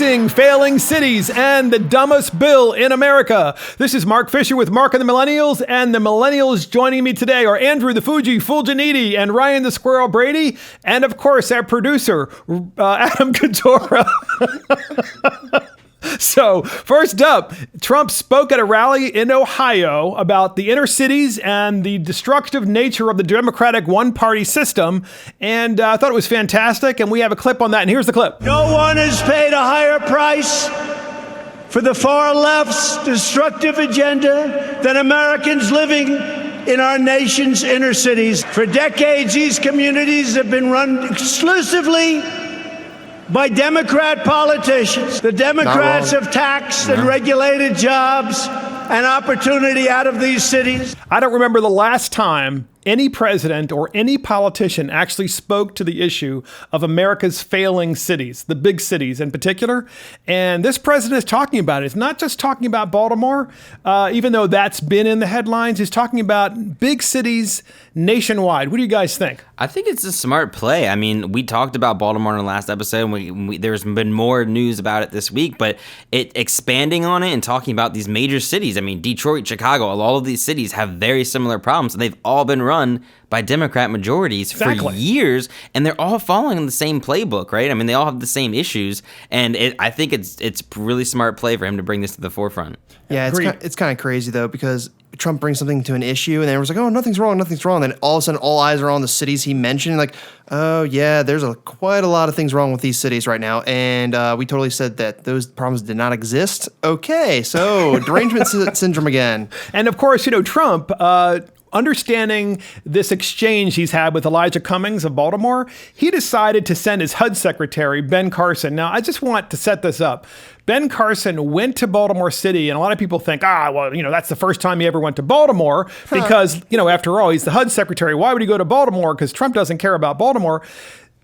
Facing Failing Cities and the Dumbest Bill in America. This is Mark Fisher with Mark And The Millennials, and the Millennials joining me today are Andrew the Fuji Fulginiti and Ryan the Squirrel Brady, and of course our producer, Adam Katora. So, first up, Trump spoke at a rally in Ohio about the inner cities and the destructive nature of the Democratic one-party system, and I thought it was fantastic, and we have a clip on that, and here's the clip. No one has paid a higher price for the far left's destructive agenda than Americans living in our nation's inner cities. For decades, these communities have been run exclusively by Democrat politicians. The Democrats have taxed and regulated jobs and opportunity out of these cities. I don't remember the last time any president or any politician actually spoke to the issue of America's failing cities, the big cities in particular. And this president is talking about it. It's not just talking about Baltimore, even though that's been in the headlines. He's talking about big cities nationwide. What do you guys think? I think it's a smart play. I mean, we talked about Baltimore in the last episode, and there's been more news about it this week, but expanding on it and talking about these major cities. I mean, Detroit, Chicago, all of these cities have very similar problems, and they've all been run by Democrat majorities for years, and they're all following the same playbook, right? I mean, they all have the same issues, and I think it's really smart play for him to bring this to the forefront. Yeah, it's kind of crazy, though, because Trump brings something to an issue, and then everyone's like, oh, nothing's wrong. Then all of a sudden, all eyes are on the cities he mentioned, like, oh, yeah, there's quite a lot of things wrong with these cities right now, and we totally said that those problems did not exist. Okay, so derangement syndrome again. And, of course, Trump, understanding this exchange he's had with Elijah Cummings of Baltimore, he decided to send his HUD Secretary, Ben Carson. Now, I just want to set this up. Ben Carson went to Baltimore City, and a lot of people think, that's the first time he ever went to Baltimore because, after all, he's the HUD Secretary. Why would he go to Baltimore? Because Trump doesn't care about Baltimore.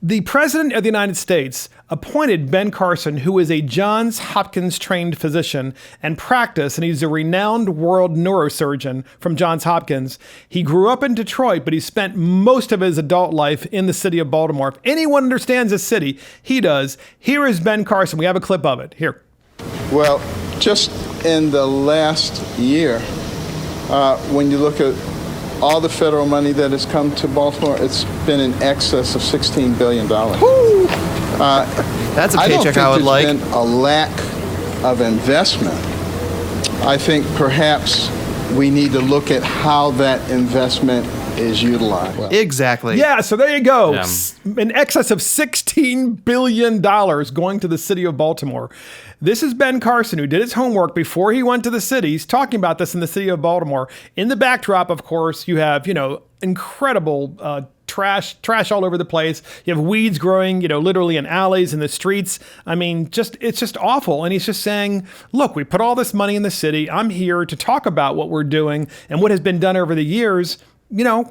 The President of the United States appointed Ben Carson, who is a Johns Hopkins trained physician and practiced, and he's a renowned world neurosurgeon from Johns Hopkins. He grew up in Detroit, but he spent most of his adult life in the city of Baltimore. If anyone understands this city, he does. Here is Ben Carson. We have a clip of it. Here. Well, just in the last year, when you look at all the federal money that has come to Baltimore, it's been in excess of $16 billion. That's a paycheck I would like. I don't think there's been a lack of investment. I think perhaps we need to look at how that investment is utilized. Exactly. Yeah, so there you go. Yeah. In excess of $16 billion going to the city of Baltimore. This is Ben Carson, who did his homework before he went to the city. He's talking about this in the city of Baltimore. In the backdrop, of course, you have, incredible trash all over the place. You have weeds growing, literally in alleys, in the streets. I mean, it's just awful. And he's just saying, look, we put all this money in the city. I'm here to talk about what we're doing and what has been done over the years.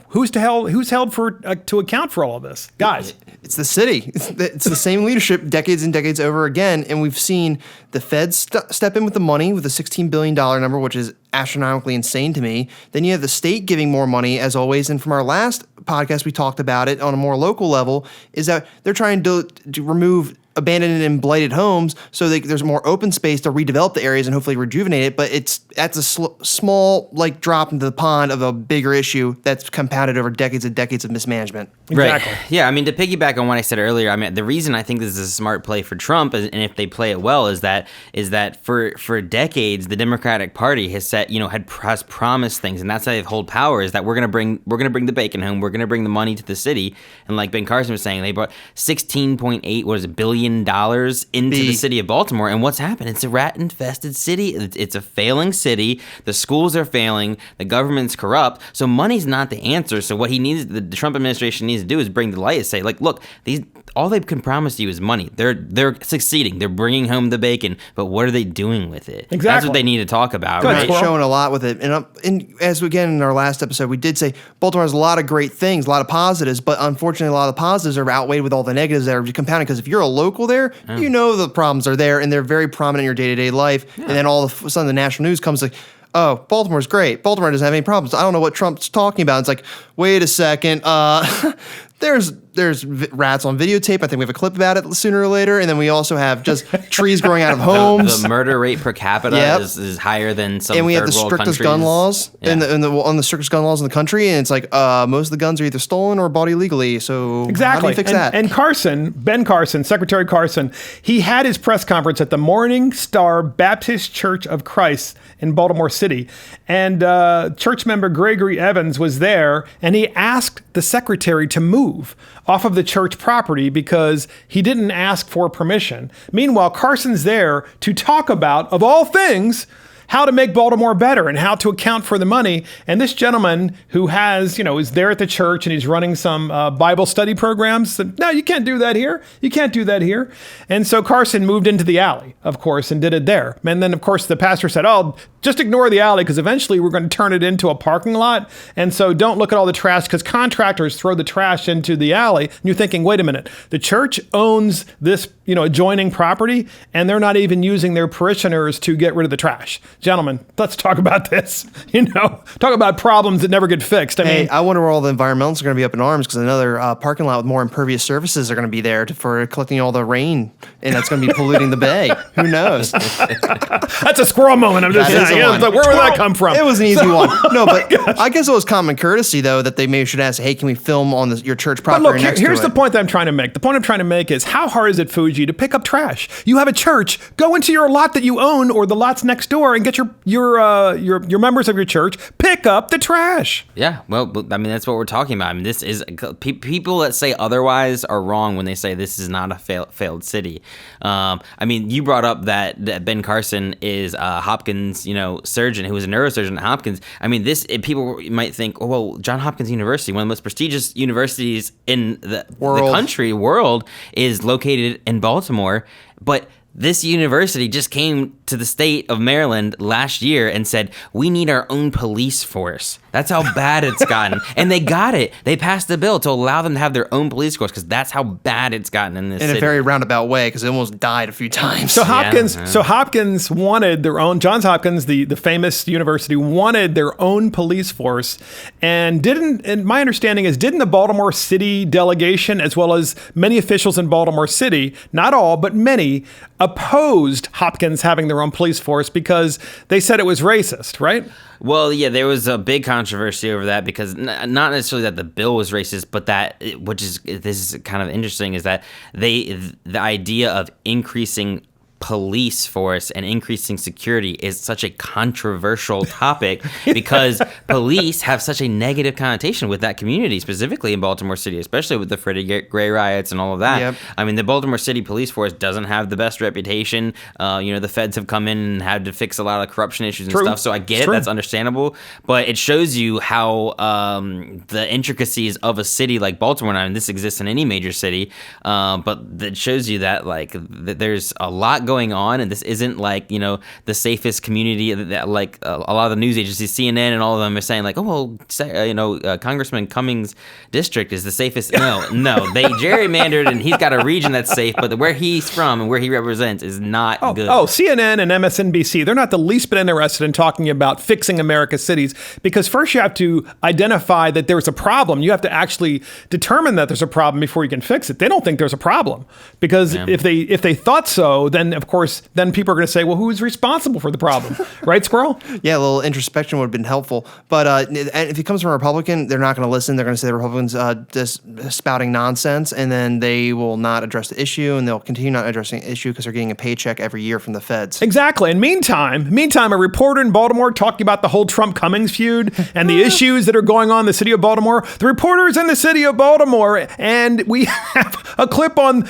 Who's held to account for all of this? Guys. It's the city. It's the same leadership decades and decades over again. And we've seen the feds step in with the money with a $16 billion number, which is astronomically insane to me. Then you have the state giving more money, as always. And from our last podcast, we talked about it on a more local level, is that they're trying to remove abandoned and blighted homes so there's more open space to redevelop the areas and hopefully rejuvenate it. But that's a small drop into the pond of a bigger issue that's compounded over decades and decades of mismanagement. Exactly. Right. Yeah, I mean, to piggyback on what I said earlier, I mean, the reason I think this is a smart play for Trump, and if they play it well, is that for decades the Democratic Party has has promised things, and that's how they hold power. Is that we're gonna bring the bacon home, we're gonna bring the money to the city, and like Ben Carson was saying, they brought $16.8 billion into the city of Baltimore, and what's happened? It's a rat-infested city. It's a failing city. The schools are failing. The government's corrupt. So money's not the answer. So what the Trump administration needs to do is bring to light and say, look, all they can promise you is money. They're succeeding. They're bringing home the bacon, but what are they doing with it? Exactly. That's what they need to talk about. Right? Showing a lot with it. And as again in our last episode, we did say Baltimore has a lot of great things, a lot of positives, but unfortunately, a lot of the positives are outweighed with all the negatives that are compounded. Because if you're a local there, the problems are there, and they're very prominent in your day-to-day life. Yeah. And then all of a sudden, the national news comes like, oh, Baltimore's great. Baltimore doesn't have any problems. I don't know what Trump's talking about. It's like, wait a second. There's rats on videotape. I think we have a clip about it sooner or later. And then we also have just trees growing out of homes. The murder rate per capita is higher than some and we have the third world strictest countries. gun laws on the strictest gun laws in the country. And it's like most of the guns are either stolen or bought illegally. So how do you fix that? And Carson, Ben Carson, Secretary Carson, he had his press conference at the Morning Star Baptist Church of Christ in Baltimore City. And church member Gregory Evans was there, and he asked the secretary to move off of the church property because he didn't ask for permission. Meanwhile, Carson's there to talk about, of all things, how to make Baltimore better and how to account for the money. And this gentleman who is there at the church and he's running some Bible study programs said, no, you can't do that here. You can't do that here. And so Carson moved into the alley, of course, and did it there. And then, of course, the pastor said, oh, just ignore the alley because eventually we're going to turn it into a parking lot. And so don't look at all the trash because contractors throw the trash into the alley. And you're thinking, wait a minute, the church owns this, adjoining property and they're not even using their parishioners to get rid of the trash. Gentlemen, let's talk about this. Talk about problems that never get fixed. I wonder where all the environmentalists are going to be up in arms because another parking lot with more impervious surfaces are going to be there for collecting all the rain, and that's going to be polluting the bay. Who knows? That's a squirrel moment. I'm just saying. Where would that come from? It was an easy one. No, but I guess it was common courtesy, though, that they maybe should ask, hey, can we film on your church property next to it? Here's the point that I'm trying to make. The point I'm trying to make is how hard is it, Fuji, to pick up trash? You have a church. Go into your lot that you own or the lots next door and get your members of your church pick up the trash. Yeah, well, that's what we're talking about. This is people that say otherwise are wrong when they say this is not a failed city. You brought up that Ben Carson is a Hopkins, surgeon who was a neurosurgeon at Hopkins. People might think, oh, well, Johns Hopkins University, one of the most prestigious universities in the world, is located in Baltimore, but this university just came to the state of Maryland last year and said, we need our own police force. That's how bad it's gotten. And they got it. They passed a bill to allow them to have their own police force because that's how bad it's gotten in this city. In a very roundabout way because it almost died a few times. So Hopkins wanted their own, Johns Hopkins, the famous university, wanted their own police force and my understanding is, didn't the Baltimore City delegation, as well as many officials in Baltimore City, not all, but many, opposed Hopkins having their own police force because they said it was racist, right? Well, yeah, there was a big controversy over that because not necessarily that the bill was racist, but this is kind of interesting, is that the idea of increasing police force and increasing security is such a controversial topic because police have such a negative connotation with that community, specifically in Baltimore City, especially with the Freddie Gray riots and all of that. Yep. The Baltimore City police force doesn't have the best reputation. The feds have come in and had to fix a lot of corruption issues and stuff. So I get it. That's understandable. But it shows you how the intricacies of a city like Baltimore, this exists in any major city, but it shows you that that there's a lot going on, and this isn't the safest community that a lot of the news agencies, CNN and all of them are saying Congressman Cummings' district is the safest. No, they gerrymandered and he's got a region that's safe, but where he's from and where he represents is not good. CNN and MSNBC, they're not the least bit interested in talking about fixing America's cities because first you have to identify that there's a problem. You have to actually determine that there's a problem before you can fix it. They don't think there's a problem because if they thought so, then of course, then people are going to say, well, who's responsible for the problem? Right, Squirrel? Yeah, a little introspection would have been helpful. But if it comes from a Republican, they're not going to listen. They're going to say the Republicans just spouting nonsense, and then they will not address the issue, and they'll continue not addressing the issue because they're getting a paycheck every year from the feds. Exactly. And meantime, a reporter in Baltimore talking about the whole Trump-Cummings feud and the issues that are going on in the city of Baltimore. The reporter's in the city of Baltimore, and we have a clip on,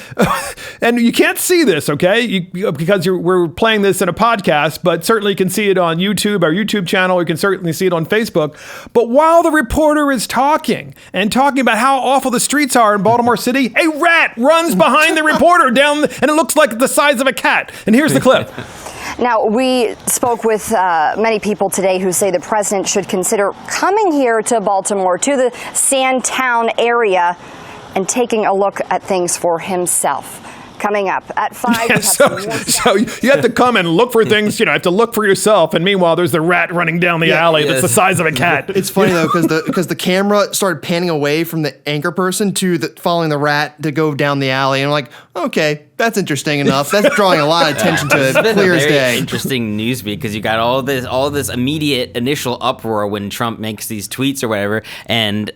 and you can't see this, okay? Because we're playing this in a podcast, but certainly you can see it on YouTube, our YouTube channel. You can certainly see it on Facebook. But while the reporter is talking about how awful the streets are in Baltimore City, a rat runs behind the reporter down, and it looks like the size of a cat. And here's the clip. Now, we spoke with many people today who say the president should consider coming here to Baltimore, to the Sandtown area, and taking a look at things for himself. coming up at 5. Yeah, so you have to come and look for things, have to look for yourself. And meanwhile, there's the rat running down the alley that's the size of a cat. It's funny though, because the camera started panning away from the anchor person to following the rat to go down the alley. And I'm like, okay, that's interesting enough. That's drawing a lot of attention to it, clear as day. Interesting news beat, because you got all this immediate initial uproar when Trump makes these tweets or whatever, and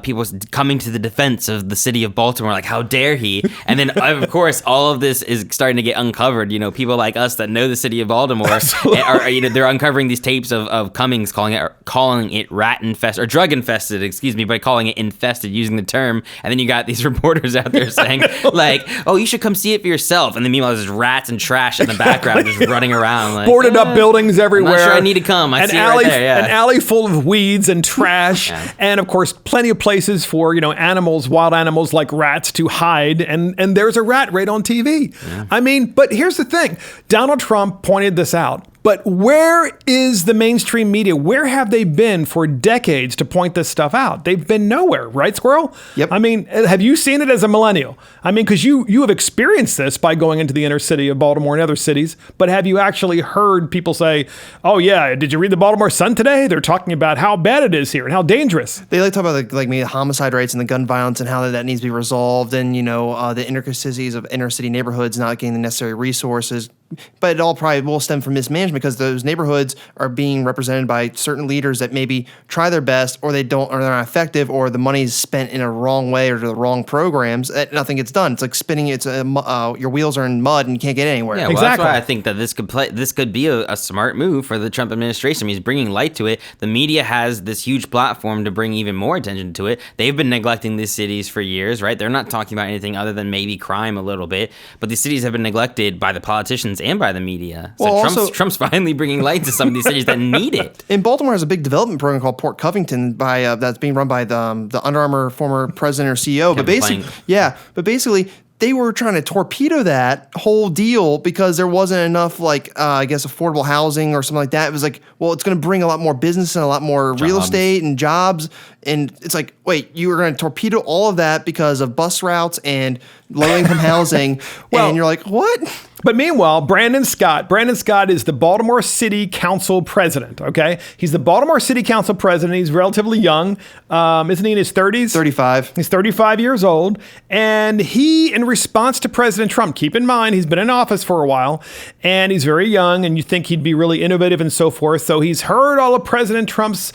people coming to the defense of the city of Baltimore, like, how dare he? And then of course all of this is starting to get uncovered. People like us that know the city of Baltimore are they're uncovering these tapes of Cummings calling it rat infested or drug infested, by calling it infested, using the term. And then you got these reporters out there saying like, oh, you should come see it for yourself. And then meanwhile there's rats and trash in the background just running around, like, boarded up buildings everywhere. I'm not sure I need to come. I see it right there. Yeah. An alley full of weeds and trash, and of course plenty of places for animals, wild animals like rats to hide. And there's a rat right on TV. Yeah. But here's the thing: Donald Trump pointed this out. But where is the mainstream media? Where have they been for decades to point this stuff out? They've been nowhere, right, Squirrel? Yep. Have you seen it as a millennial? Because you have experienced this by going into the inner city of Baltimore and other cities, but have you actually heard people say, oh yeah, did you read the Baltimore Sun today? They're talking about how bad it is here and how dangerous. They like to talk about the homicide rates and the gun violence and how that needs to be resolved, and the intricacies of inner city neighborhoods not getting the necessary resources. But it all probably will stem from mismanagement, because those neighborhoods are being represented by certain leaders that maybe try their best, or they don't, or they're not effective, or the money is spent in a wrong way or to the wrong programs. Nothing gets done. It's like spinning. Your wheels are in mud and you can't get anywhere. Yeah, well, exactly. That's why I think that this could be a smart move for the Trump administration. He's bringing light to it. The media has this huge platform to bring even more attention to it. They've been neglecting these cities for years, right? They're not talking about anything other than maybe crime a little bit, but these cities have been neglected by the politicians and by the media. So well, Trump's finally bringing light to some of these cities that need it. And Baltimore has a big development program called Port Covington that's being run by the Under Armour former president or CEO. But basically, they were trying to torpedo that whole deal because there wasn't enough, affordable housing or something like that. It was like, well, it's going to bring a lot more business and a lot more real estate and jobs. And it's like, wait, you were going to torpedo all of that because of bus routes and low-income housing. And you're like, what? But meanwhile, Brandon Scott is the Baltimore City Council president, okay? He's the Baltimore City Council president. He's relatively young. Isn't he in his 30s? 35. He's 35 years old. And he, in response to President Trump, keep in mind, he's been in office for a while, and he's very young, and you think he'd be really innovative and so forth. So he's heard all of President Trump's,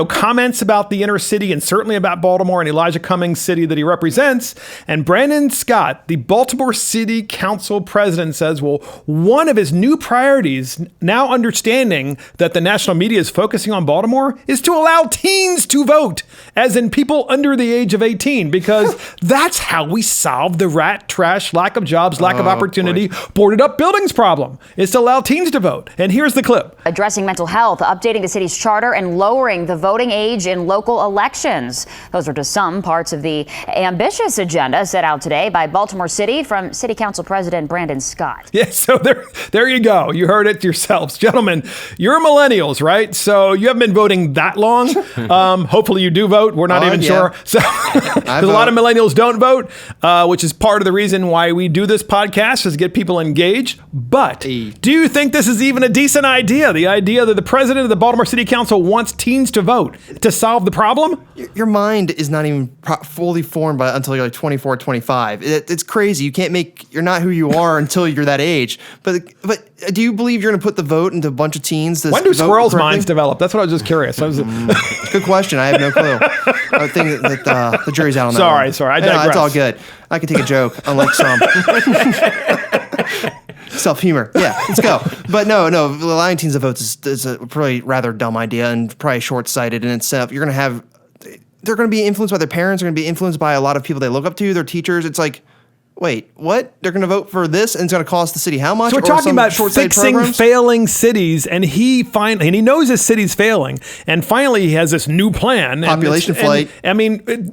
comments about the inner city and certainly about Baltimore and Elijah Cummings' city that he represents. And Brandon Scott, the Baltimore City Council president, says, well, one of his new priorities, now understanding that the national media is focusing on Baltimore, is to allow teens to vote, as in people under the age of 18, because that's how we solve the rat, trash, lack of jobs, lack of opportunity, boarded up buildings problem, is to allow teens to vote. And here's the clip. Addressing mental health, updating the city's charter, and lowering the voting age in local elections. Those are just some parts of the ambitious agenda set out today by Baltimore City from City Council President Brandon Scott. Yeah, so there you go. You heard it yourselves. Gentlemen, you're millennials, right? So you haven't been voting that long. Hopefully you do vote. We're not even sure. So because a lot of millennials don't vote, which is part of the reason why we do this podcast, is to get people engaged. But do you think this is even a decent idea? The idea that the president of the Baltimore City Council wants teens to vote to solve the problem? Your mind is not even fully formed until you're like 24, 25. It's crazy. You're not who you are until you're that age. But do you believe you're going to put the vote into a bunch of teens? When do squirrels' minds develop? That's what I was just curious. Good question. I have no clue. I think that the jury's out on that. Sorry. I digress. It's all good. I can take a joke, unlike some. Self-humor. Yeah, let's go. But no, allowing teens to vote is a probably rather dumb idea and probably short-sighted in itself. They're going to be influenced by their parents. They're going to be influenced by a lot of people they look up to, their teachers. It's like, wait, what? They're going to vote for this, and it's going to cost the city how much? So we're talking about fixing failing cities, and he knows his city's failing, and finally he has this new plan. Population flight.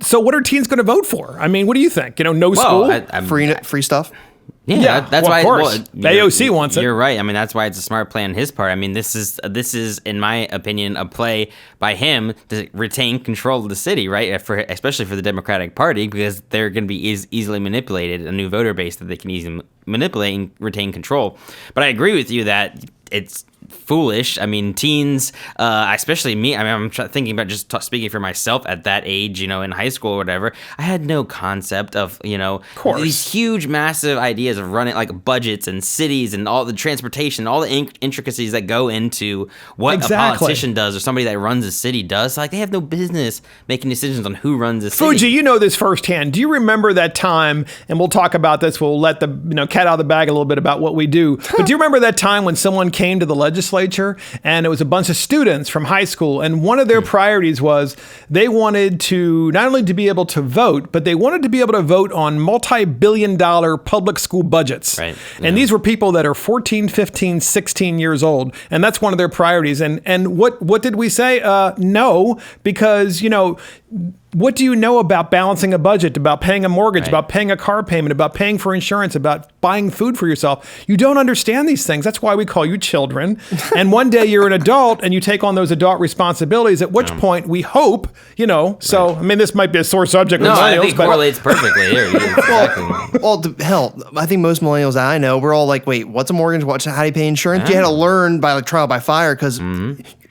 So what are teens going to vote for? What do you think? No school? Free stuff. Yeah, that's well, why. of course. The AOC wants it. You're right. I mean, that's why it's a smart play on his part. I mean, this is, in my opinion, a play by him to retain control of the city, right? Especially for the Democratic Party, because they're going to be easily manipulated, a new voter base that they can easily manipulate and retain control. But I agree with you that it's foolish. I mean, teens, especially me. I mean, I'm thinking about just speaking for myself at that age, in high school or whatever. I had no concept of, these huge, massive ideas of running like budgets and cities and all the transportation, all the intricacies that go into what a politician does or somebody that runs a city does. Like, they have no business making decisions on who runs a city. Fuji, you know this firsthand. Do you remember that time? And we'll talk about this. We'll let the cat out of the bag a little bit about what we do. But do you remember that time when someone came to the legislature and it was a bunch of students from high school, and one of their priorities was they wanted to not only to be able to vote, but they wanted to be able to vote on multi-billion-dollar public school budgets. Right. And these were people that are 14, 15, 16 years old, and that's one of their priorities. And what did we say? No, because what do you know about balancing a budget, about paying a mortgage, about paying a car payment, about paying for insurance, about buying food for yourself? You don't understand these things. That's why we call you children. And one day you're an adult and you take on those adult responsibilities, at which point we hope, so, I mean, this might be a sore subject with millennials. I think it correlates perfectly here. Exactly. Hell, I think most millennials that I know, we're all like, wait, what's a mortgage? How do you pay insurance? You had to learn by trial by fire because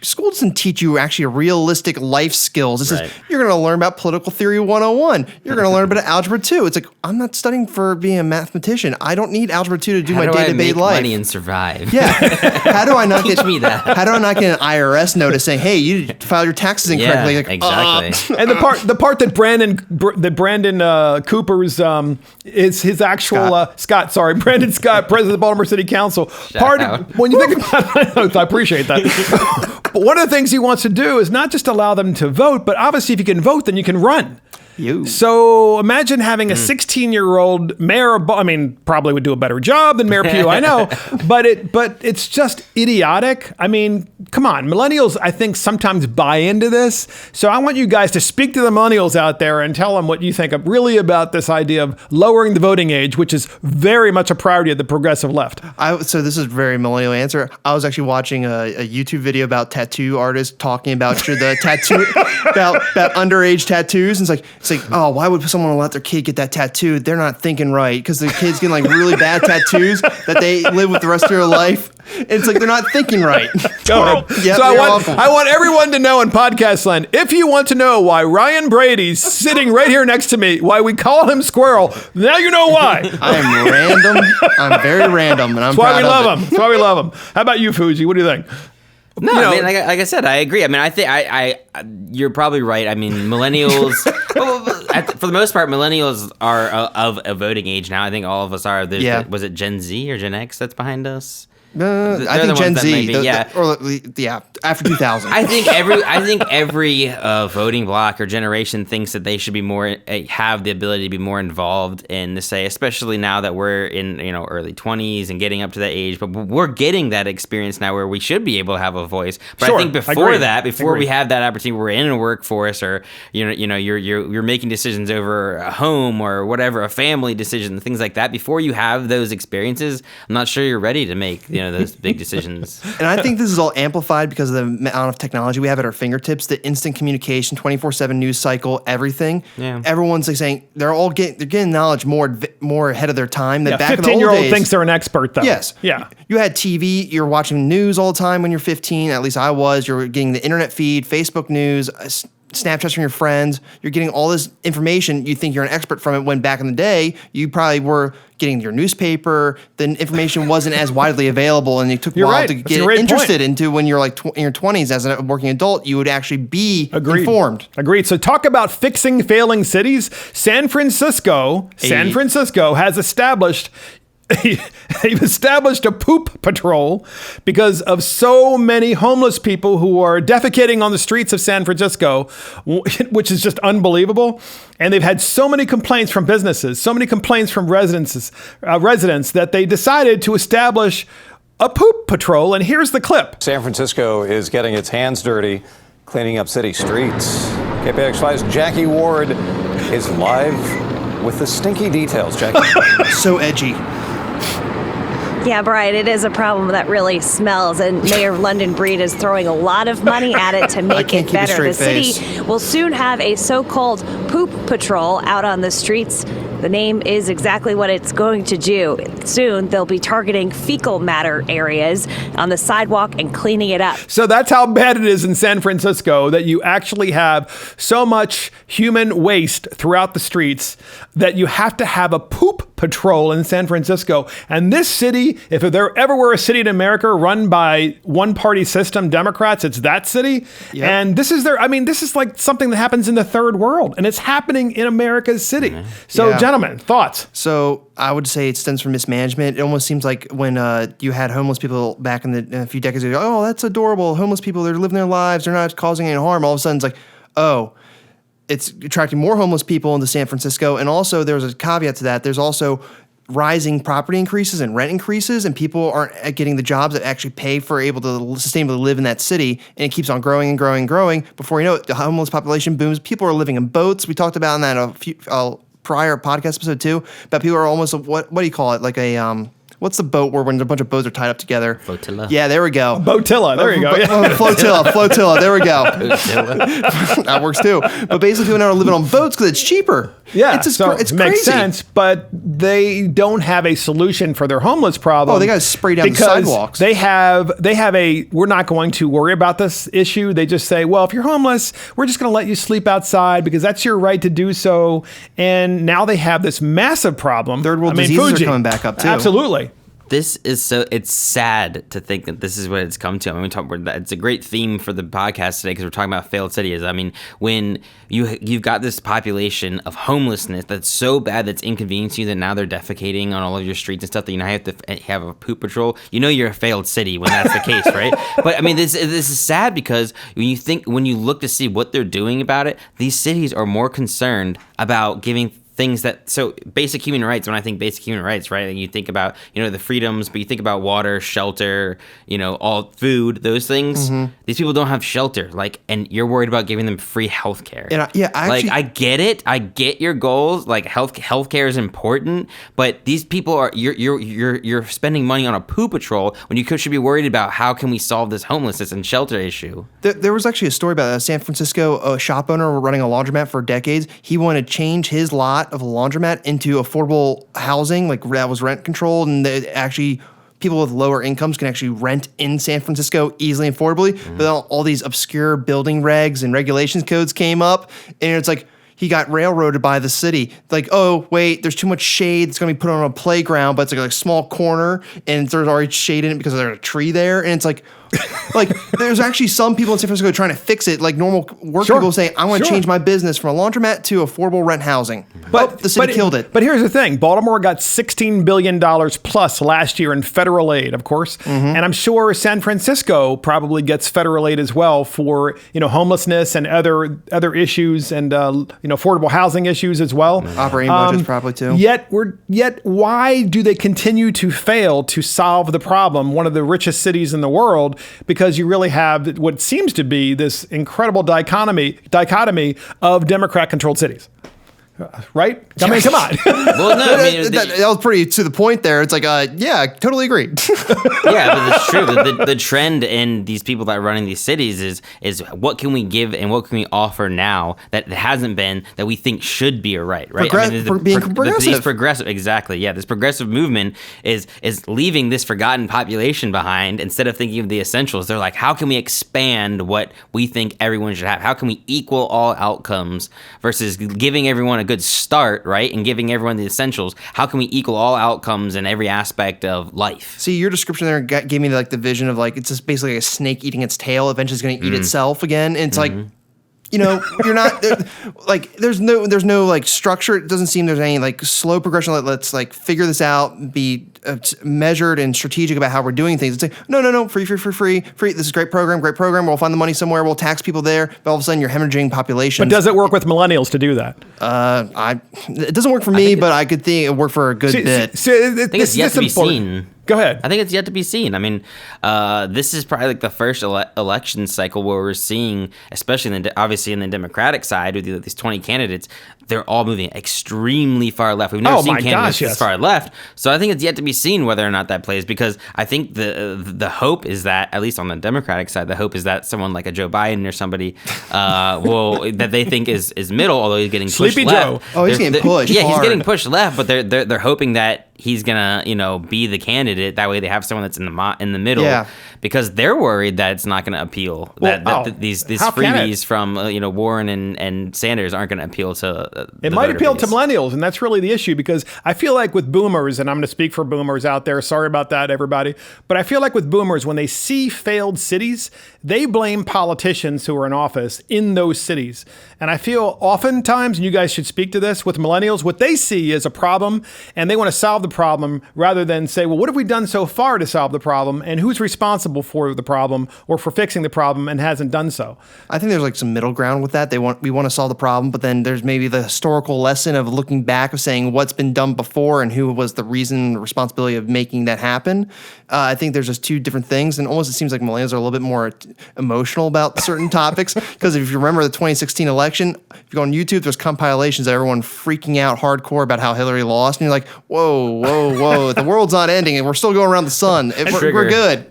school doesn't teach you actually realistic life skills. It says you're going to learn about political theory 101. You're going to learn about algebra 2. It's like, I'm not studying for being a mathematician. I don't need algebra 2 to do my day-to-day life. How do I make money and survive? Yeah. How do I not Teach me that. How do I not get an IRS notice saying, hey, you filed your taxes incorrectly? Yeah, like, exactly. And the part that Brandon Cooper's is his actual Scott, Brandon Scott, president of the Baltimore City Council. When you think about it, I appreciate that. But one of the things he wants to do is not just allow them to vote, but obviously if you can vote, then you can run. So imagine having a 16-year-old mayor of, probably would do a better job than Mayor Pugh, I know, but it's just idiotic. I mean, come on, millennials, I think sometimes buy into this. So I want you guys to speak to the millennials out there and tell them what you think really about this idea of lowering the voting age, which is very much a priority of the progressive left. So this is a very millennial answer. I was actually watching a YouTube video about tattoo artists talking about the tattoo about underage tattoos, and it's like, oh, why would someone let their kid get that tattoo? They're not thinking right because the kid's getting like really bad tattoos that they live with the rest of their life. And it's like they're not thinking right. Go ahead. Yep, so I want everyone to know in podcast land, if you want to know why Ryan Brady's sitting right here next to me, why we call him Squirrel, now you know why. I'm random. I'm very random, and I'm proud of it. That's why we love him. How about you, Fuji? What do you think? No, I mean, like I said, I agree. I mean, I think you're probably right. I mean, millennials, for the most part, millennials are of a voting age now. I think all of us are. Was it Gen Z or Gen X that's behind us? I think Gen Z, after 2000. I think every voting bloc or generation thinks that they should be more have the ability to be more involved in especially now that we're in early 20s and getting up to that age. But we're getting that experience now where we should be able to have a voice. But I think before we have that opportunity, we're in a workforce or you're making decisions over a home or whatever, a family decision, things like that. Before you have those experiences, I'm not sure you're ready to make those big decisions. And I think this is all amplified because of the amount of technology we have at our fingertips, the instant communication, 24/7 news cycle, everything. Yeah. Everyone's like saying they're getting knowledge more ahead of their time than back in the old days. 15-year-old thinks they're an expert, though. Yes. Yeah. You had TV, you're watching news all the time when you're 15, at least I was. You're getting the internet feed, Facebook news, Snapchats from your friends. You're getting all this information. You think you're an expert from it when back in the day, you probably were getting your newspaper. The information wasn't as widely available, and it took a while to get interested into when you're like in your 20s as a working adult, you would actually be informed. Agreed. So talk about fixing failing cities. San Francisco has established they've established a poop patrol because of so many homeless people who are defecating on the streets of San Francisco, which is just unbelievable. And they've had so many complaints from businesses, so many complaints from residents that they decided to establish a poop patrol. And here's the clip. San Francisco is getting its hands dirty cleaning up city streets. KPIX 5's Jackie Ward is live with the stinky details. Jackie. So edgy. Yeah, Brian, it is a problem that really smells, and Mayor London Breed is throwing a lot of money at it to make it better. The city will soon have a so-called poop patrol out on the streets. The name is exactly what it's going to do. Soon, they'll be targeting fecal matter areas on the sidewalk and cleaning it up. So that's how bad it is in San Francisco, that you actually have so much human waste throughout the streets that you have to have a poop patrol in San Francisco. And this city, if there ever were a city in America run by one-party system Democrats, it's that city. Yep. And this is this is like something that happens in the third world, and it's happening in America's city. Mm-hmm. So, gentlemen, thoughts? So I would say it stems from mismanagement. It almost seems like when you had homeless people back in a few decades ago, oh, that's adorable. Homeless people, they're living their lives. They're not causing any harm. All of a sudden, it's like, oh, it's attracting more homeless people into San Francisco. And also, there's a caveat to that. There's also rising property increases and rent increases, and people aren't getting the jobs that actually pay for able to sustainably live in that city, and it keeps on growing and growing and growing. Before you know it, the homeless population booms. People are living in boats. We talked about in that a few prior podcast episode too, about people are almost what do you call it, like a what's the boat where when a bunch of boats are tied up together? Flotilla. Yeah, there we go. Boatilla. There you go. Yeah. Flotilla. There we go. That works too. But basically, people now are living on boats because it's cheaper. Yeah, it's crazy. Makes sense, but they don't have a solution for their homeless problem. Oh, they got to spray down the sidewalks. They have we're not going to worry about this issue. They just say, well, if you're homeless, we're just going to let you sleep outside because that's your right to do so. And now they have this massive problem. Third world diseases are coming back up too. Absolutely. This is it's sad to think that this is what it's come to. I mean, it's a great theme for the podcast today because we're talking about failed cities. I mean, when you've got this population of homelessness that's so bad that's inconveniencing you that now they're defecating on all of your streets and stuff that you now have to have a poop patrol. You know you're a failed city when that's the case, right? But I mean, this is sad because when you look to see what they're doing about it, these cities are more concerned about giving things that, so basic human rights, when I think basic human rights, right, and you think about, the freedoms, but you think about water, shelter, all food, those things, these people don't have shelter, and you're worried about giving them free health care. And I get it. I get your goals. Health care is important, but these people are, you're spending money on a poo patrol when you should be worried about how can we solve this homelessness and shelter issue. There was actually a story about San Francisco, a shop owner running a laundromat for decades. He wanted to change his lot of a laundromat into affordable housing, that was rent controlled, and actually people with lower incomes can actually rent in San Francisco easily and affordably. But all these obscure building regs and regulations codes came up, and it's like he got railroaded by the city. Oh, wait, there's too much shade that's going to be put on a playground, but it's like a small corner, and there's already shade in it because there's a tree there, and it's like there's actually some people in San Francisco trying to fix it, normal work people saying, I want to change my business from a laundromat to affordable rent housing. But the city killed it. But here's the thing. Baltimore got $16 billion plus last year in federal aid, of course. And I'm sure San Francisco probably gets federal aid as well for, homelessness and other issues and, affordable housing issues as well. Operating budgets probably too. Yet why do they continue to fail to solve the problem? One of the richest cities in the world, because you really have what seems to be this incredible dichotomy of Democrat-controlled cities. Right? I mean, come on. Well, no, that was pretty to the point there. It's yeah, totally agree. Yeah, but it's true. The trend in these people that are running these cities is what can we give and what can we offer now that hasn't been, that we think should be a right? Being progressive. Progressive, exactly. Yeah, this progressive movement is leaving this forgotten population behind instead of thinking of the essentials. They're like, how can we expand what we think everyone should have? How can we equal all outcomes versus giving everyone a good start, right? And giving everyone the essentials. How can we equal all outcomes in every aspect of life? See, your description there gave me the vision of it's just basically a snake eating its tail. Eventually it's going to eat itself again. And it's you're not there's no structure. It doesn't seem there's any slow progression. Let's figure this out, be measured and strategic about how we're doing things. It's no, free. This is a great program. We'll find the money somewhere. We'll tax people there. But all of a sudden you're hemorrhaging populations. But does it work with millennials to do that? It doesn't work for me, but I could think it worked for a good bit. I think it's yet to be seen. Go ahead. I think it's yet to be seen. I mean, this is probably like the first election cycle where we're seeing, especially obviously in the Democratic side with these 20 candidates, they're all moving extremely far left. We've never seen candidates this far left. So I think it's yet to be seen whether or not that plays, because I think the hope is that, at least on the Democratic side, the hope is that someone like a Joe Biden or somebody that they think is middle, although he's getting pushed Sleepy left. Joe. Oh, he's getting pushed. Yeah, hard. he's getting pushed left, but they're hoping that he's gonna be the candidate. That way they have someone that's in the middle. Yeah. Because they're worried that it's not going to appeal. These freebies from Warren and Sanders aren't going to appeal to. It might appeal to millennials, and that's really the issue, because I feel like with boomers, and I'm going to speak for boomers out there, sorry about that, everybody, but I feel like with boomers, when they see failed cities, they blame politicians who are in office in those cities. And I feel oftentimes, and you guys should speak to this, with millennials, what they see is a problem, and they want to solve the problem rather than say, well, what have we done so far to solve the problem, and who's responsible for the problem or for fixing the problem and hasn't done so? I think there's like some middle ground with that. We want to solve the problem, but then there's maybe the historical lesson of looking back, of saying what's been done before and who was the reason, responsibility of making that happen. I think there's just two different things, and almost it seems like millennials are a little bit more emotional about certain topics, because if you remember the 2016 election, if you go on YouTube, there's compilations of everyone freaking out hardcore about how Hillary lost, and you're like, whoa, the world's not ending, and we're still going around the sun. We're good.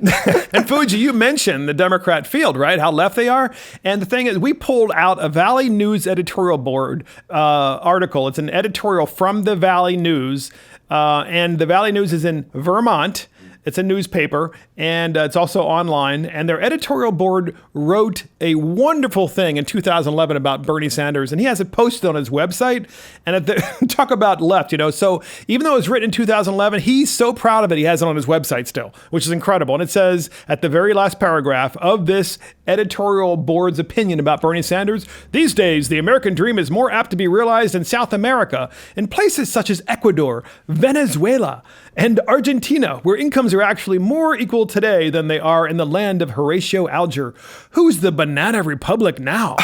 And Fuji, you mentioned the Democrat field, right? How left they are. And the thing is, we pulled out a Valley News editorial board article. It's an editorial from the Valley News. And the Valley News is in Vermont. It's a newspaper, and it's also online. And their editorial board wrote a wonderful thing in 2011 about Bernie Sanders, and he has it posted on his website. And talk about left, So even though it was written in 2011, he's so proud of it, he has it on his website still, which is incredible. And it says at the very last paragraph of this editorial board's opinion about Bernie Sanders, these days, the American dream is more apt to be realized in South America, in places such as Ecuador, Venezuela, and Argentina, where incomes are actually more equal today than they are in the land of Horatio Alger. Who's the banana republic now?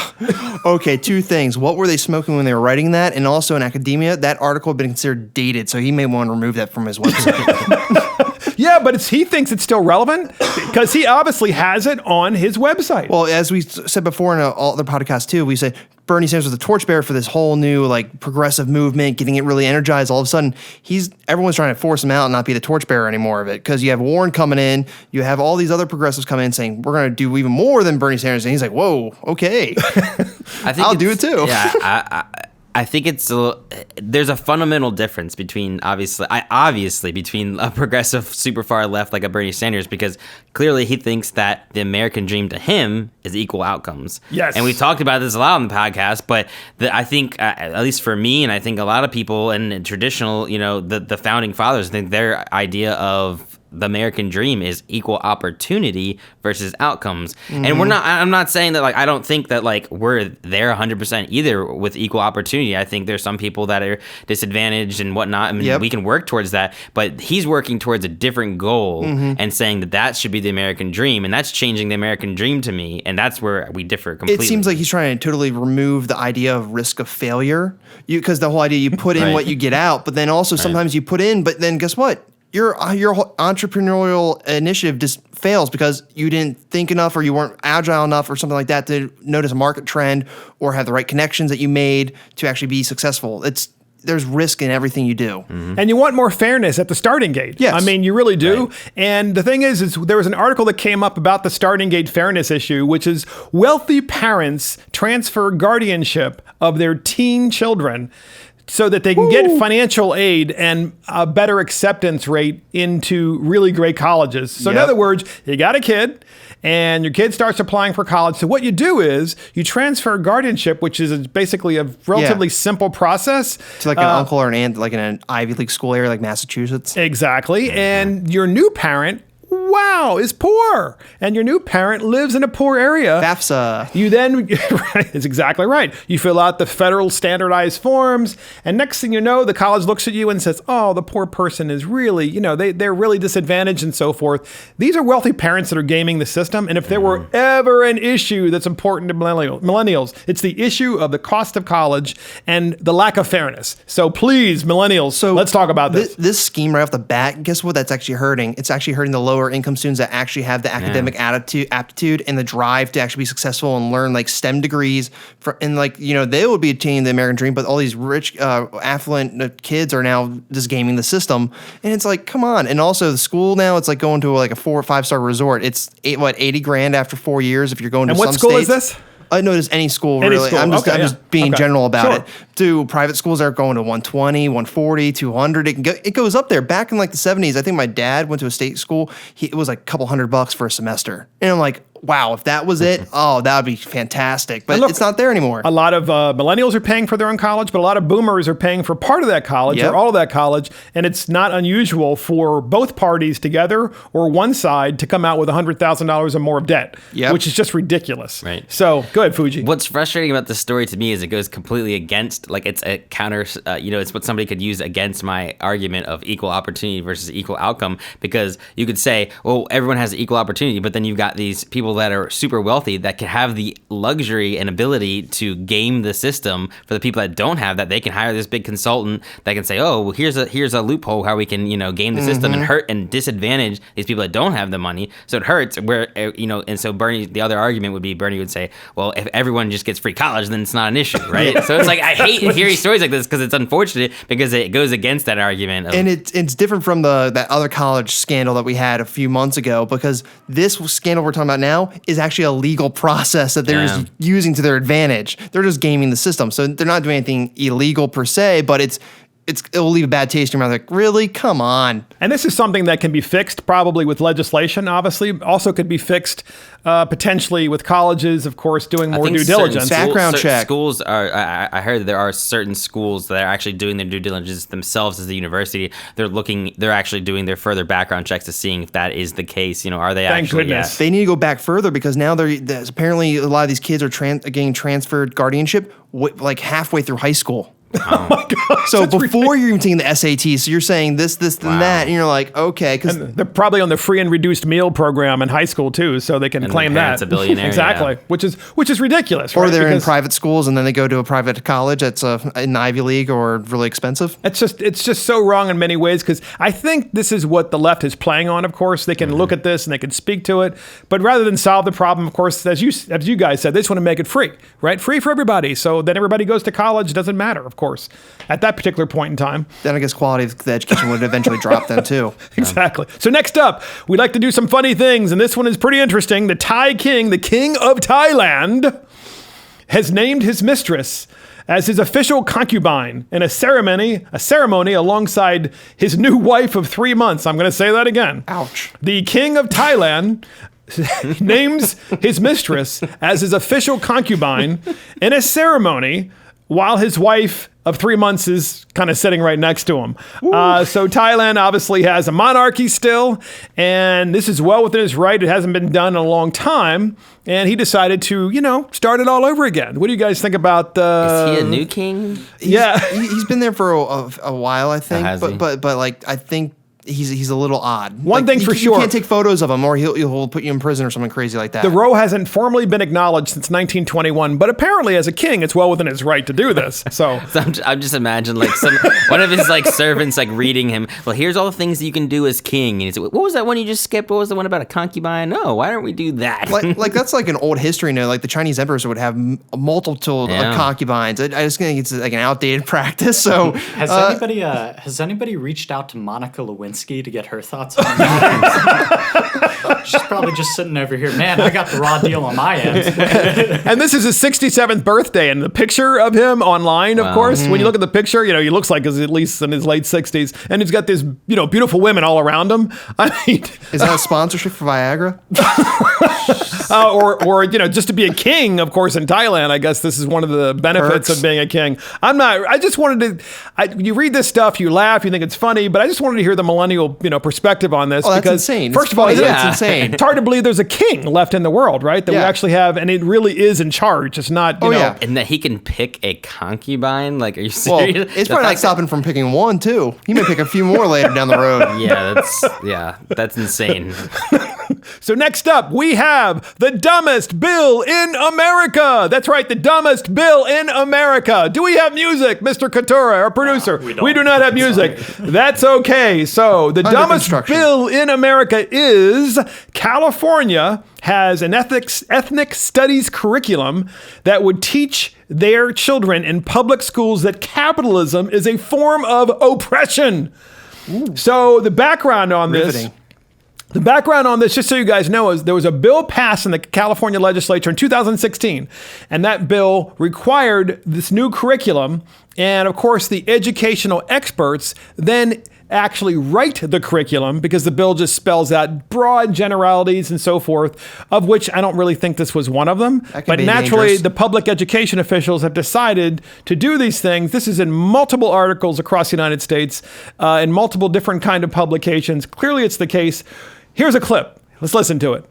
Okay, two things. What were they smoking when they were writing that? And also in academia, that article had been considered dated, so he may want to remove that from his website. Yeah, but he thinks it's still relevant because he obviously has it on his website. Well, as we said before in all other podcasts too, we said Bernie Sanders was the torchbearer for this whole new progressive movement, getting it really energized. All of a sudden, everyone's trying to force him out and not be the torchbearer anymore of it, because you have Warren coming in, you have all these other progressives coming in saying we're going to do even more than Bernie Sanders, and he's like, "Whoa, okay, I'll do it too." Yeah, I think there's a fundamental difference between between a progressive super far left like a Bernie Sanders, because clearly he thinks that the American dream to him is equal outcomes. Yes. And we talked about this a lot on the podcast, but I think, at least for me, and I think a lot of people in traditional, the founding fathers, I think their idea of the American dream is equal opportunity versus outcomes. Mm-hmm. And I'm not saying that I don't think that we're there 100% either with equal opportunity. I think there's some people that are disadvantaged and whatnot. I mean, we can work towards that, but he's working towards a different goal and saying that should be the American dream. And that's changing the American dream to me. And that's where we differ completely. It seems like he's trying to totally remove the idea of risk of failure, because the whole idea you put in what you get out, but then also sometimes you put in, but then guess what? Your entrepreneurial initiative just fails because you didn't think enough, or you weren't agile enough or something like that to notice a market trend or have the right connections that you made to actually be successful. There's risk in everything you do. Mm-hmm. And you want more fairness at the starting gate. Yes. I mean, you really do. Right. And the thing is there was an article that came up about the starting gate fairness issue, which is wealthy parents transfer guardianship of their teen children so that they can get financial aid and a better acceptance rate into really great colleges. So in other words, you got a kid and your kid starts applying for college. So what you do is you transfer guardianship, which is basically a relatively simple process. To an uncle or an aunt, like in an Ivy League school area like Massachusetts. Exactly. And your new parent wow, is poor, and your new parent lives in a poor area, FAFSA. you then, it's exactly right. You fill out the federal standardized forms, and next thing you know, the college looks at you and says, oh, the poor person is really, they're really disadvantaged and so forth. These are wealthy parents that are gaming the system, and if there were ever an issue that's important to millennials, it's the issue of the cost of college and the lack of fairness. So please, millennials, let's talk about this. This scheme right off the bat, guess what that's actually hurting? It's actually hurting the lower income students that actually have the academic aptitude and the drive to actually be successful and learn like STEM degrees. They would be attaining the American dream, but all these rich, affluent kids are now just gaming the system. And it's like, come on. And also the school now, it's like going to like a 4 or 5 star resort. It's $80,000 after 4 years if you're going to some states. And what school is this? I know there's any school really. School. I'm just being general about it. Sure. Private schools are going to 120, 140, 200. It goes up there. Back in like the 70s, I think my dad went to a state school. It was like a couple $100 for a semester. And I'm like, wow, if that was it, that would be fantastic. But look, it's not there anymore. A lot of millennials are paying for their own college, but a lot of boomers are paying for part of that college or all of that college. And it's not unusual for both parties together or one side to come out with $100,000 or more of debt, which is just ridiculous. Right. So go ahead, Fuji. What's frustrating about this story to me is it goes completely against, like it's a counter, it's what somebody could use against my argument of equal opportunity versus equal outcome, because you could say, well, everyone has equal opportunity, but then you've got these people that are super wealthy that can have the luxury and ability to game the system. For the people that don't have that, they can hire this big consultant that can say, oh, well, here's a loophole how we can, game the system and hurt and disadvantage these people that don't have the money. So it hurts and so the other argument would be Bernie would say, well, if everyone just gets free college, then it's not an issue, right? So it's like, I hate hearing stories like this because it's unfortunate because it goes against that argument. And it's different from that other college scandal that we had a few months ago, because this scandal we're talking about now is actually a legal process that they're just using to their advantage. They're just gaming the system. So they're not doing anything illegal per se, but it'll leave a bad taste in your mouth. Like, really? Come on. And this is something that can be fixed probably with legislation, obviously. Also could be fixed potentially with colleges, of course, doing more due diligence. Background check. Schools are, I heard that there are certain schools that are actually doing their due diligence themselves as the university. They're actually doing their further background checks to seeing if that is the case. Are they Thank actually? goodness. They need to go back further, because now there's apparently a lot of these kids are getting transferred guardianship like halfway through high school. Oh my gosh. So before you're even taking the SAT, so you're saying this, and that, and you're like, okay, because they're probably on the free and reduced meal program in high school too, so they can claim that. A billionaire, exactly, which is ridiculous. Or right? they're in private schools and then they go to a private college that's an Ivy League or really expensive. It's just so wrong in many ways, because I think this is what the left is playing on. Of course, they can look at this and they can speak to it, but rather than solve the problem, of course, as you guys said, they just want to make it free, right? Free for everybody, so then everybody goes to college. Doesn't matter, of course, at that particular point in time. Then I guess quality of the education would eventually drop then too. Exactly. So next up, we like to do some funny things, and this one is pretty interesting. The Thai king, the king of Thailand, has named his mistress as his official concubine in a ceremony alongside his new wife of 3 months. I'm going to say that again. Ouch. The king of Thailand names his mistress as his official concubine in a ceremony while his wife of 3 months is kind of sitting right next to him. So Thailand obviously has a monarchy still, and this is well within his right. It hasn't been done in a long time, and he decided to, start it all over again. What do you guys think about? Is he a new king? He's been there for a while, I think. Has he? But like I think he's a little odd. One thing for sure. You can't take photos of him, or he'll put you in prison or something crazy like that. The roe hasn't formally been acknowledged since 1921, but apparently as a king, it's well within his right to do this. So I'm just imagining one of his servants reading him. Well, here's all the things that you can do as king. And he's like, what was that one you just skipped? What was the one about a concubine? No, why don't we do that? Like that's like an old history note. Like the Chinese emperors would have a multitude of concubines. I just think it's like an outdated practice. So has anybody reached out to Monica Lewinsky to get her thoughts on that? She's probably just sitting over here. Man, I got the raw deal on my end. And this is his 67th birthday, and the picture of him online, of course, when you look at the picture, he looks like he's at least in his late 60s, and he's got these, beautiful women all around him. I mean, is that a sponsorship for Viagra? or just to be a king, of course, in Thailand. I guess this is one of the benefits of being a king. I just wanted to. You read this stuff, you laugh, you think it's funny, but I just wanted to hear the millennials millennial, perspective on this. Oh, that's because insane. First of all, That's insane. it's hard to believe there's a king left in the world, right? That we Yeah. actually have, and it really is in charge. It's not, you know. yeah. And that he can pick a concubine? Like, are you Well, serious? it's probably not stopping from picking one, too. He may pick a few more later down the road. That's insane. So next up, we have the dumbest bill in America. That's right, the dumbest bill in America. Do we have music, Mr. Couture, our producer? We do not have music. That's okay. So the dumbest bill in America is California has an ethnic studies curriculum that would teach their children in public schools that capitalism is a form of oppression. So the background on this... The background on this, just so you guys know, is there was a bill passed in the California legislature in 2016, and that bill required this new curriculum. And of course, the educational experts then actually write the curriculum because the bill just spells out broad generalities and so forth, of which I don't really think this was one of them. But naturally, the public education officials have decided to do these things. This is in multiple articles across the United States, in multiple different kind of publications. Clearly, it's the case. Here's a clip. Let's listen to it.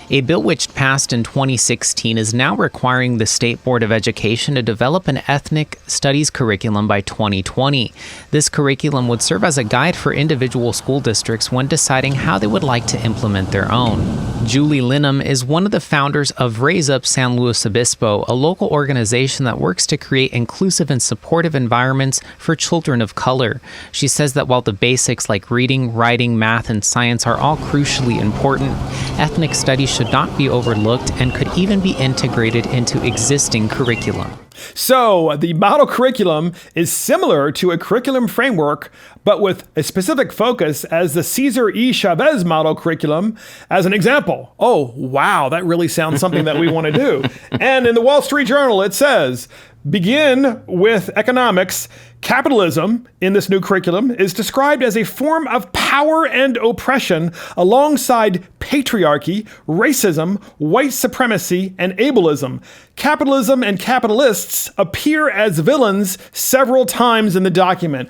A bill which passed in 2016 is now requiring the State Board of Education to develop an ethnic studies curriculum by 2020. This curriculum would serve as a guide for individual school districts when deciding how they would like to implement their own. Julie Linham is one of the founders of Raise Up San Luis Obispo, a local organization that works to create inclusive and supportive environments for children of color. She says that while the basics like reading, writing, math, and science are all crucially important, ethnic studies should not be overlooked and could even be integrated into existing curriculum. So the model curriculum is similar to a curriculum framework, but with a specific focus as the Cesar E. Chavez model curriculum as an example. Oh, wow, that really sounds something that we want to do. And in the Wall Street Journal, it says, begin with economics. Capitalism in this new curriculum is described as a form of power and oppression alongside patriarchy, racism, white supremacy, and ableism. Capitalism and capitalists appear as villains several times in the document.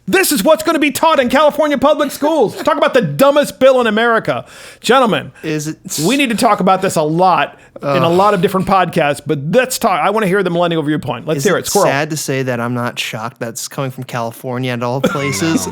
This is what's going to be taught in California public schools. Talk about the dumbest bill in America. Gentlemen, we need to talk about this a lot in a lot of different podcasts, but let's talk. I want to hear the millennial viewpoint. Let's hear it. Squirrel. It's sad to say that I'm not shocked that's coming from California and all places.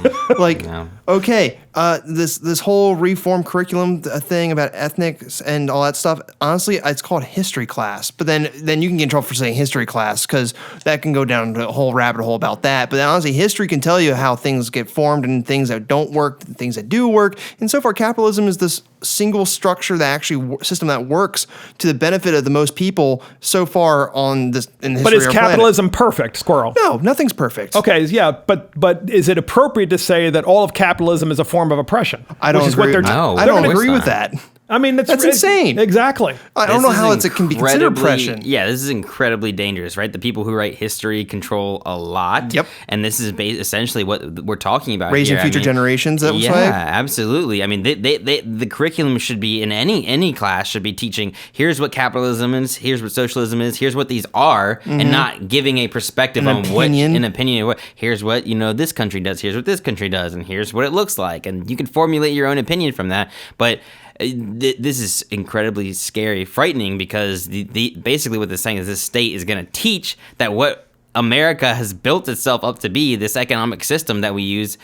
Okay, this whole reform curriculum thing about ethnics and all that stuff, honestly, it's called history class. But then you can get in trouble for saying history class because that can go down a whole rabbit hole about that. But honestly, history can tell you how things get formed and things that don't work, and things that do work. And so far, capitalism is this single structure that actually system that works to the benefit of the most people so far on this in the history of our planet. But is capitalism perfect, Squirrel? No, nothing's perfect. Okay, yeah, but is it appropriate to say that all of capitalism is a form of oppression? I don't agree. I don't agree with that. I mean, that's insane. Exactly. I don't know how it can be considered oppression. Yeah, this is incredibly dangerous, right? The people who write history control a lot. Yep. And this is essentially what we're talking about Raising here. future generations, that was yeah, right? absolutely. I mean, the curriculum should be, in any class, should be teaching, here's what capitalism is, here's what socialism is, here's what these are, and not giving a perspective on an opinion. Here's what, this country does, here's what this country does, and here's what it looks like. And you can formulate your own opinion from that. But this is incredibly scary, frightening, because basically what they're saying is this state is going to teach that what America has built itself up to be, this economic system that we use,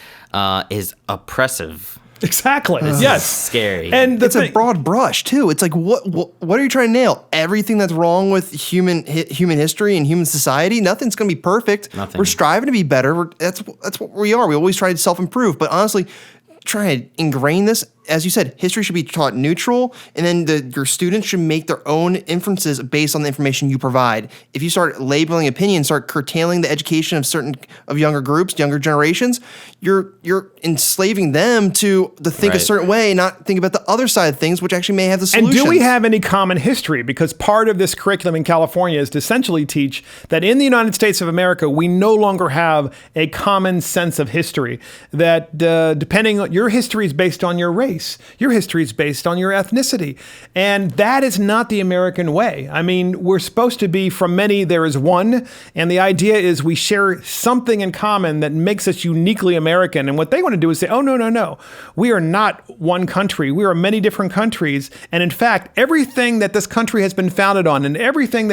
is oppressive. Exactly. This yes. is scary. And it's a broad brush too. It's like what are you trying to nail? Everything that's wrong with human history and human society? Nothing's going to be perfect. Nothing. We're striving to be better. That's what we are. We always try to self-improve. But honestly, try to ingrain this. As you said, history should be taught neutral, and then your students should make their own inferences based on the information you provide. If you start labeling opinions, start curtailing the education of younger groups, younger generations, you're enslaving them to think a certain way and not think about the other side of things, which actually may have the solutions. And do we have any common history? Because part of this curriculum in California is to essentially teach that in the United States of America, we no longer have a common sense of history, that depending on your history is based on your race. race. Your history is based on your ethnicity. And that is not the American way. I mean, we're supposed to be, from many, there is one. And the idea is we share something in common that makes us uniquely American. And what they want to do is say, oh, no, no, no. We are not one country. We are many different countries. And in fact, everything that this country has been founded on and everything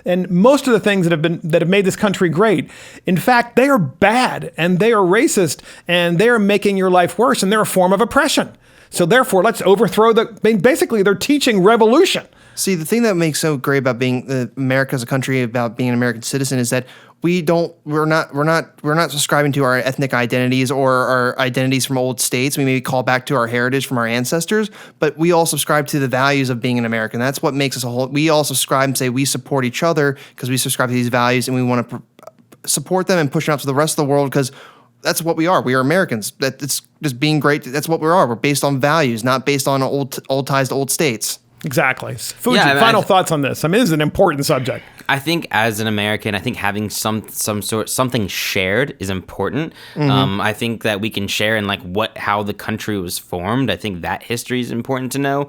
and most of the things that have made this country great, in fact, they are bad and they are racist and they are making your life worse and they're a form of oppression. So therefore, let's overthrow basically they're teaching revolution. See, the thing that makes so great about being America as a country, about being an American citizen, is that we're not subscribing to our ethnic identities or our identities from old states. We maybe call back to our heritage from our ancestors, but we all subscribe to the values of being an American. That's what makes us a whole. We all subscribe and say we support each other because we subscribe to these values and we want to support them and push them out to the rest of the world because that's what we are. We are Americans. It's just being great. That's what we are. We're based on values, not based on old ties to old states. Exactly. Fuji, final thoughts on this. I mean, this is an important subject. I think as an American, I think having something shared is important. Mm-hmm. I think that we can share in how the country was formed. I think that history is important to know,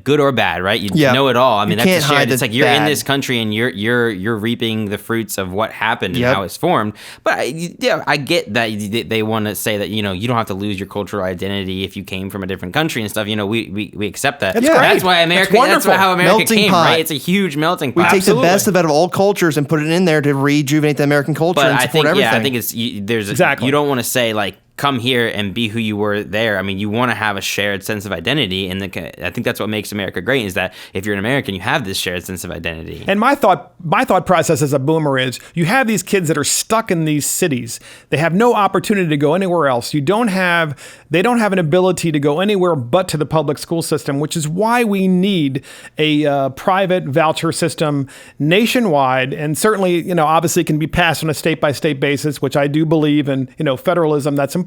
good or bad, right? You know it all. I mean, that's shared. It's like you're in this country and you're reaping the fruits of what happened and how it's formed. But I get that they want to say that you don't have to lose your cultural identity if you came from a different country and stuff. We accept that. That's great. That's why America. That's how America melting came, pot. Right? It's a huge melting pot. We take the best of out of all cultures and put it in there to rejuvenate the American culture and support everything. Yeah, I think you don't want to say come here and be who you were there. I mean, you want to have a shared sense of identity, and I think that's what makes America great. Is that if you're an American, you have this shared sense of identity. And my thought process as a boomer is, you have these kids that are stuck in these cities. They have no opportunity to go anywhere else. They don't have an ability to go anywhere but to the public school system, which is why we need a private voucher system nationwide, and certainly, obviously can be passed on a state by state basis, which I do believe in. Federalism, that's important.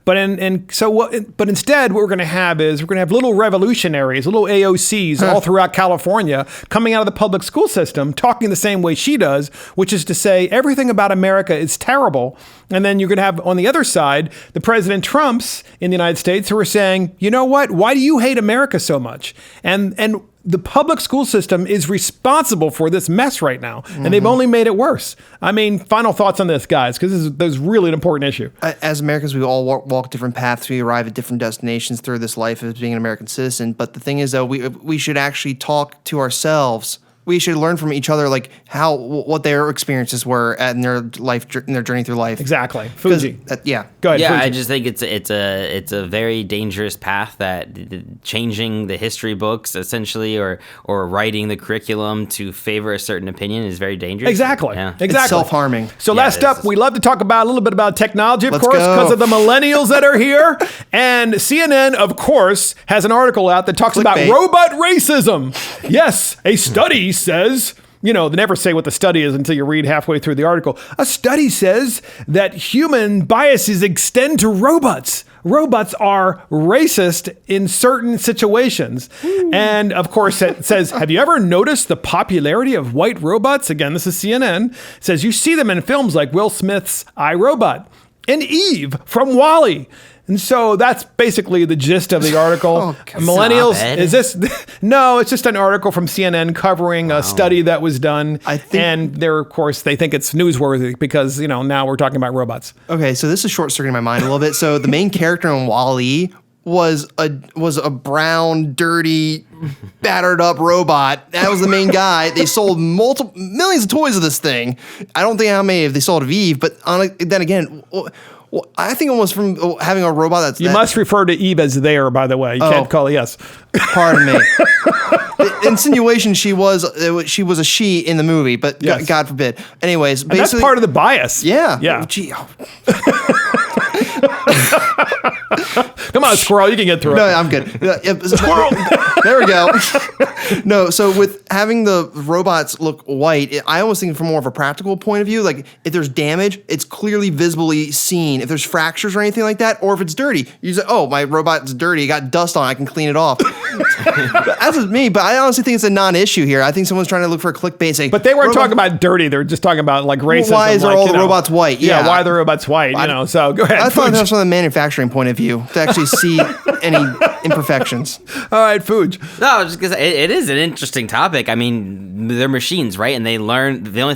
But instead, what we're going to have is we're going to have little revolutionaries, little AOCs all throughout California coming out of the public school system, talking the same way she does, which is to say everything about America is terrible. And then you're going to have on the other side, the President Trumps in the United States who are saying, you know what? Why do you hate America so much? And the public school system is responsible for this mess right now, and they've only made it worse. I mean, final thoughts on this, guys, because this is really an important issue. As Americans, we all walk different paths. We arrive at different destinations through this life as being an American citizen. But the thing is, though, we should actually talk to ourselves. We should learn from each other, what their experiences were in their journey through life. Exactly. Fuji. Go ahead. Yeah, Fuji. I just think it's a very dangerous path that changing the history books essentially, or writing the curriculum to favor a certain opinion is very dangerous. Exactly. Yeah. Exactly. It's self-harming. So last up, we love to talk about a little bit about technology, of course, because of the millennials that are here. And CNN, of course, has an article out that talks about robot racism. Yes, a study says, they never say what the study is until you read halfway through the article. A study says that human biases extend to robots. Robots are racist in certain situations. And of course, it says, have you ever noticed the popularity of white robots? Again, this is CNN. It says you see them in films like Will Smith's I, Robot and Eve from WALL-E. And so that's basically the gist of the article. Millennials, is this? No, it's just an article from CNN covering a study that was done. And of course, they think it's newsworthy because, now we're talking about robots. Okay, so this is short-circuiting my mind a little bit. So the main character in WALL-E was a brown, dirty, battered up robot. That was the main guy. They sold millions of toys of this thing. I don't think how many they sold of Eve, but then again, I think almost from having a robot You must refer to Eve as there, by the way. You can't call it yes. Pardon me. The insinuation she was a she in the movie, but yes. God forbid. Anyways, basically, and that's part of the bias. Yeah. Yeah. Come on, squirrel, you can get through it. No, I'm good. Squirrel. There we go. No, so with having the robots look white, I almost think from more of a practical point of view, like if there's damage, it's clearly visibly seen. If there's fractures or anything like that, or if it's dirty, you say, oh, my robot's dirty, it got dust on it, I can clean it off. That's just me, but I honestly think it's a non-issue here. I think someone's trying to look for a clickbait saying, but they weren't talking about dirty, they were just talking about like racism. Why is all the robots white? Yeah, why are the robots white? So go ahead. I thought that's from the manufacturing point point of view to actually see any imperfections. All right, Fuj. No, just because it is an interesting topic. I mean, they're machines, right? And they learn the only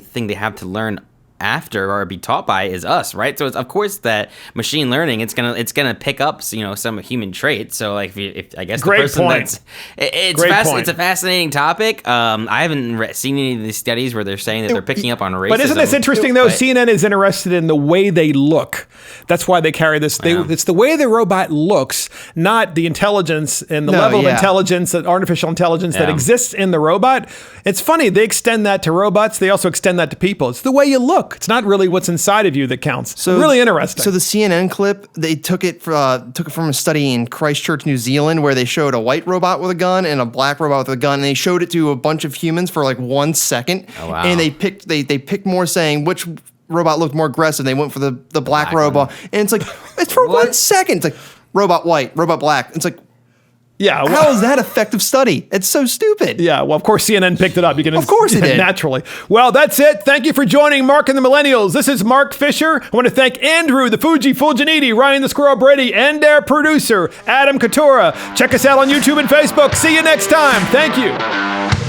thing they have to learn after or be taught by is us, right? So it's of course that machine learning, it's gonna pick up, some human traits. So like if I guess Great the person point. it's a fascinating topic. I haven't seen any of these studies where they're saying that they're picking up on racism. But isn't this interesting though? CNN is interested in the way they look. That's why they carry this. It's the way the robot looks, not the intelligence and the level of intelligence, artificial intelligence that exists in the robot. It's funny, they extend that to robots. They also extend that to people. It's the way you look. It's not really what's inside of you that counts. So really interesting. So the CNN clip, they took it from a study in Christchurch, New Zealand, where they showed a white robot with a gun and a black robot with a gun, and they showed it to a bunch of humans for like 1 second. Oh, wow. And they picked more, saying which robot looked more aggressive. They went for the black robot, and it's like it's for 1 second. It's like robot white, robot black. It's like. Yeah, how is that effective study? It's so stupid. Yeah, well, of course CNN picked it up. Of course it did. Naturally. Well, that's it. Thank you for joining Mark and the Millennials. This is Mark Fisher. I want to thank Andrew, the Fuji Fulginiti, Ryan the Squirrel Brady, and our producer, Adam Katura. Check us out on YouTube and Facebook. See you next time. Thank you.